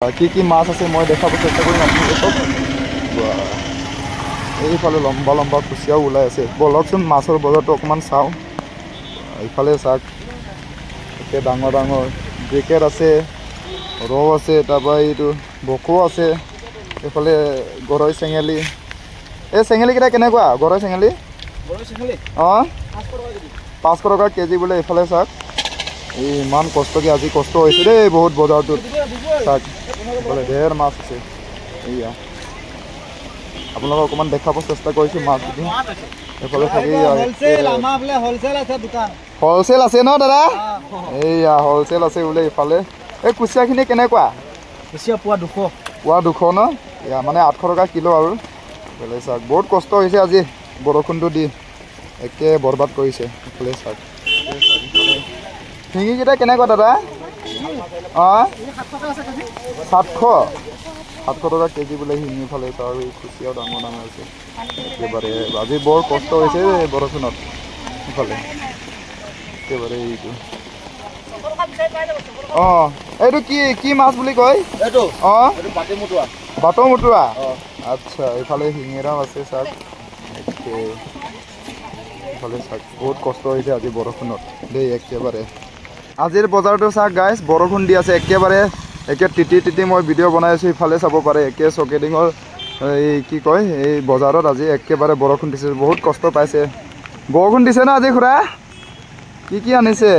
কি মাছ আছে মই দেখাব চেষ্টা কৰিম আপোনালোকক। এইফালে লম্বা লম্বা কুচিয়াও ওলাই আছে। বলকচোন মাছৰ বজাৰটো অকণমান চাওঁ। এইফালে চাওক একে ডাঙৰ ডাঙৰ ব্ৰেকেট আছে, ৰৌ আছে, তাৰপৰা এইটো বকো আছে। এইফালে গৰৈ চেঙেলী। এই চেঙেলীকেইটা কেনেকুৱা গৰৈ চেঙেলী? অঁ 500 টকা কেজি বোলে। এইফালে চাওক এই ইমান কষ্টকৈ আজি কষ্ট হৈছে দেই বহুত বজাৰটোত। চাওক এইফালে ঢেৰ মাছ আছে। এইয়া আপোনালোকক অকণমান দেখাব চেষ্টা কৰিছোঁ মাছখিনি। এইফালে থাকি হ'লচেল আছে ন দাদা? এইয়া হ'লচেল আছে বোলে এইফালে। এই কুচিয়াখিনি কেনেকুৱা? কুচিয়া পোৱা 200 ন? এয়া মানে 800 টকা কিলো আৰু। এইফালে চাওক বহুত কষ্ট হৈছে আজি বৰষুণটো দি একে বৰবাদ কৰিছে। এইফালে চাওক শিঙিকেইটা কেনেকুৱা দাদা? অঁ 700 টকা কেজি বোলে শিঙি। ফালে চাওক আৰু কুচিয়াও ডাঙৰ ডাঙৰ আছে একেবাৰে। আজি বৰ কষ্ট হৈছে বৰষুণত। ইফালে একেবাৰে এইটো অঁ এইটো কি মাছ বুলি কয়? অঁ বাট মুতুৱা। আচ্ছা এইফালে শিঙিৰাও আছে চাওক। এইফালে চাওক বহুত কষ্ট হৈছে আজি বৰষুণত দেই একেবাৰে। আজিৰ বজাৰটো চাওক গাইজ বৰষুণ দি আছে একেবাৰে। একে তিতি মই ভিডিঅ' বনাই আছোঁ। ইফালে চাব পাৰে একে চকেডিঙৰ এই কি কয় এই বজাৰত আজি একেবাৰে বৰষুণ দিছে। বহুত কষ্ট পাইছে। বৰষুণ দিছে ন আজি খুৰা? কি আনিছে?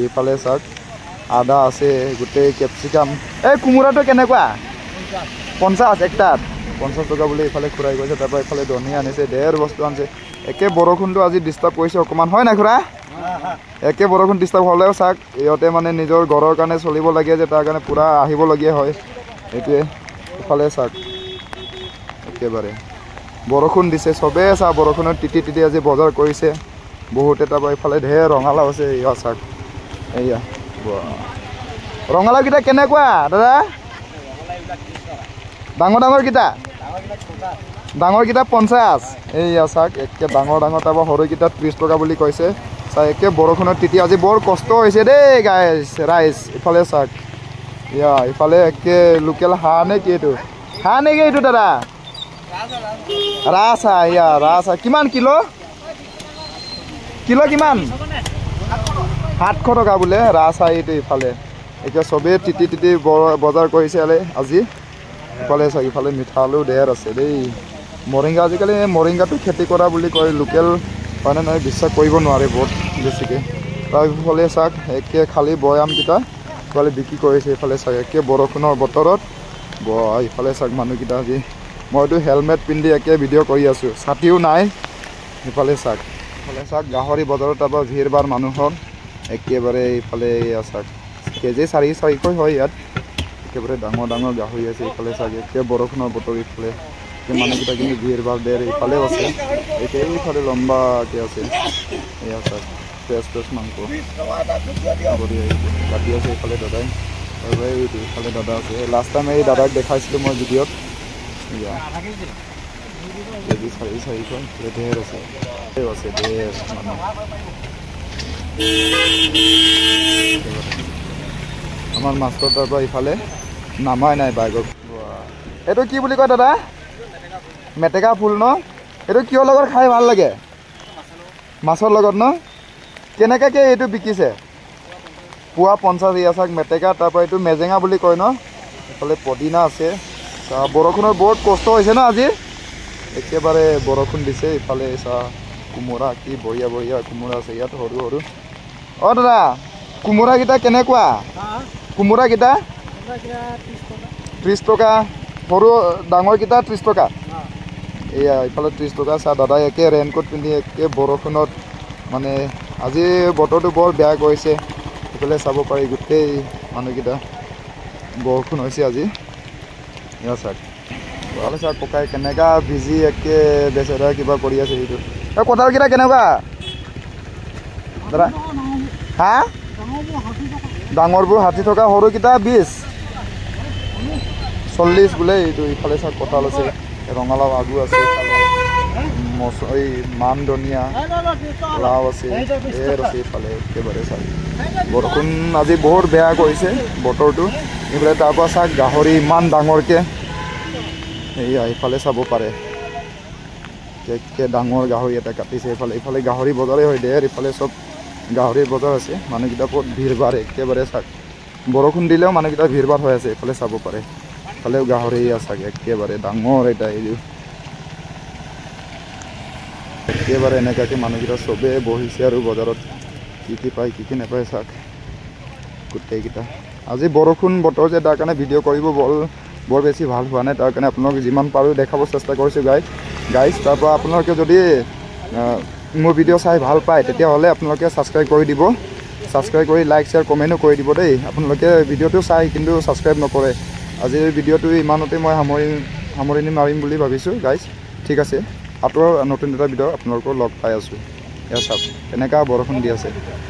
ইফালে চাওক আদা আছে, গোটেই কেপচিকাম। এই কোমোৰাটো কেনেকুৱা? 50 একটাত 50 টকা বুলি এইফালে খুৰাই গৈছে। তাৰপৰা এইফালে ধনিয়া আনিছে, ঢেৰ বস্তু আনিছে। একে বৰষুণটো আজি ডিষ্টাৰ্ব কৰিছে অকণমান, হয় নাই খুৰা? একে বৰষুণ ডিষ্টাৰ্ব হ'লেও চাওক ইহঁতে মানে নিজৰ ঘৰৰ কাৰণে চলিব লাগে যে তাৰ কাৰণে পূৰা আহিবলগীয়া হয়। এইটোৱে এইফালে চাওক একেবাৰে বৰষুণ দিছে। চবেই চাওক বৰষুণত তিতি আজি বজাৰ কৰিছে বহুতে। তাৰপৰা এইফালে ঢেৰ ৰঙালাও আছে। এয়া চাওক এয়া ৰঙালাওকেইটা কেনেকুৱা দাদা? ডাঙৰকেইটা 50। এইয়া চাওক একে ডাঙৰ তাৰপৰা সৰুকেইটা 30 টকা বুলি কৈছে। চাওক একে বৰষুণত তিতি আজি বৰ কষ্ট হৈছে দেই ৰাইজ। ইফালে চাওক ইয়া ইফালে একে লোকেল হাঁহ নে কি? এইটো হাঁহ নেকি এইটো দাদা? ৰাজহাঁহ। ইয়া ৰাজহাঁহ কিমান কিলো কিমান? 700 টকা বোলে ৰাজহাঁহ এইটো। ইফালে এতিয়া চবেই তিতি বজাৰ কৰিছে আজি। ইফালে চাওক ইফালে মিঠা আলু ঢেৰ আছে দেই। মৰিংগা আজিকালি মৰিংগাটো খেতি কৰা বুলি কয়। লোকেল হয়নে নহয় বিশ্বাস কৰিব নোৱাৰে বহুত বেছিকৈ। তাৰফালে চাওক একে খালী বৈয়ামকেইটা ইফালে বিক্ৰী কৰিছে। ইফালে চাওক একে বৰষুণৰ বতৰত ইফালে চাওক মানুহকেইটা আজি মইতো হেলমেট পিন্ধি একে ভিডিঅ' কৰি আছোঁ, ছাতিও নাই। ইফালে চাওক গাহৰি বজাৰত তাৰপৰা ভিৰ ভাৰ মানুহৰ একেবাৰে। ইফালে চাওক কেজি 400 হয় ইয়াত। একেবাৰে ডাঙৰ গাহৰি আছে। ইফালে চাওক একে বৰষুণৰ বতৰ। ইফালে মানুহকেইটা কিন্তু ভিৰ ভাৰ দেৰ ইফালেও আছে। এইফালে লম্বাকৈ আছে। এয়া চাওক ফ্ৰেছ মাংস কাটি আছে এইফালে দাদাই। তাৰপৰা এইটো ইফালে দাদা আছে। লাষ্ট টাইম এই দাদাক দেখাইছিলোঁ মই ভিডিঅ'ত। এয়া কেজি 400 ইফালে ঢেৰ আছে ঢেৰ মানুহ। আমাৰ মাষ্টৰ তাৰপৰা ইফালে নামাই নাই বাইগত। এইটো কি বুলি কয় দাদা? মেটেকা ফুল ন? এইটো কিহৰ লগত খাই ভাল লাগে? মাছৰ লগত ন? কেনেকৈ এইটো বিকিছে? পোৱা 50। ইয়া চাওক মেটেকা। তাৰপৰা এইটো মেজেঙা বুলি কয় ন? এইফালে পদিনা আছে। বৰষুণৰ বহুত কষ্ট হৈছে ন আজি একেবাৰে বৰষুণ দিছে। ইফালে চাহ কোমোৰা কি বঢ়িয়া কোমোৰা আছে ইয়াত সৰু। অঁ দাদা কোমোৰাকেইটা কেনেকুৱা? কোমোৰাকেইটা 30 টকা। সৰু ডাঙৰকেইটা 30 টকা। এয়া ইফালে 30 টকা। চাহ দাদাই একে ৰেইনকোট পিন্ধি একে বৰষুণত মানে আজি বতৰটো বৰ বেয়া কৰিছে। সেইফালে চাব পাৰি গোটেই মানুহকেইটা বৰষুণ হৈছে আজি। এয়া চাওক ভালে চাওক ককাই কেনেকুৱা ভিজি একে বেচেৰা কিবা কৰি আছে। এইটো এই কঁঠালকেইটা কেনেকুৱা দাদা? হা ডাঙৰবোৰ 60 টকা, সৰুকেইটা 20 40 বোলে। এইটো ইফালে চাওক কঁঠাল আছে, ৰঙালাও আগু আছে। এই মান ধনিয়া লাও আছে ধেৰ আছে এইফালে একেবাৰে চাওক বৰষুণ আজি বহুত বেয়া কৰিছে বতৰটো এইফালে তাৰপৰা চাওক গাহৰি ইমান ডাঙৰকৈ এইয়া এইফালে চাব পাৰে একে ডাঙৰ গাহৰি এটা কাটিছে এইফালে গাহৰি বজাৰে হয় ধেৰ এইফালে চব গাহৰিৰ বজাৰ আছে মানুহকেইটা বহুত ভিৰ ভাৰ একেবাৰে চাওক বৰষুণ দিলেও মানুহকেইটা ভিৰ ভাৰ হৈ আছে এইফালে চাব পাৰে এইফালেও গাহৰি চাওক একেবাৰে ডাঙৰ এটা এইটো একেবাৰে এনেকুৱাকৈ মানুহকেইটা চবেই বহিছে আৰু বজাৰত কি পায় কি নাপায় চাওক গোটেইকেইটা আজি বৰষুণ বতৰ যে তাৰ কাৰণে ভিডিঅ' কৰিব বৰ বেছি ভাল হোৱা নাই তাৰ কাৰণে আপোনালোকে যিমান পাৰোঁ দেখাব চেষ্টা কৰিছোঁ গাইজ তাৰপৰা আপোনালোকে যদি মোৰ ভিডিঅ' চাই ভাল পায় তেতিয়াহ'লে আপোনালোকে ছাবস্ক্ৰাইব কৰি দিব ছাবস্ক্ৰাইব কৰি লাইক শ্বেয়াৰ কমেণ্টো কৰি দিব দেই আপোনালোকে ভিডিঅ'টো চাই কিন্তু ছাবস্ক্ৰাইব নকৰে আজিৰ ভিডিঅ'টো ইমানতে মই সামৰণি মাৰিম বুলি ভাবিছোঁ গাইজ ঠিক আছে আকৌ নতুন এটা ভিডিঅ' আপোনালোকক লগ পাই আছোঁ এয়া চাওক এনেকুৱা বৰষুণ দি আছে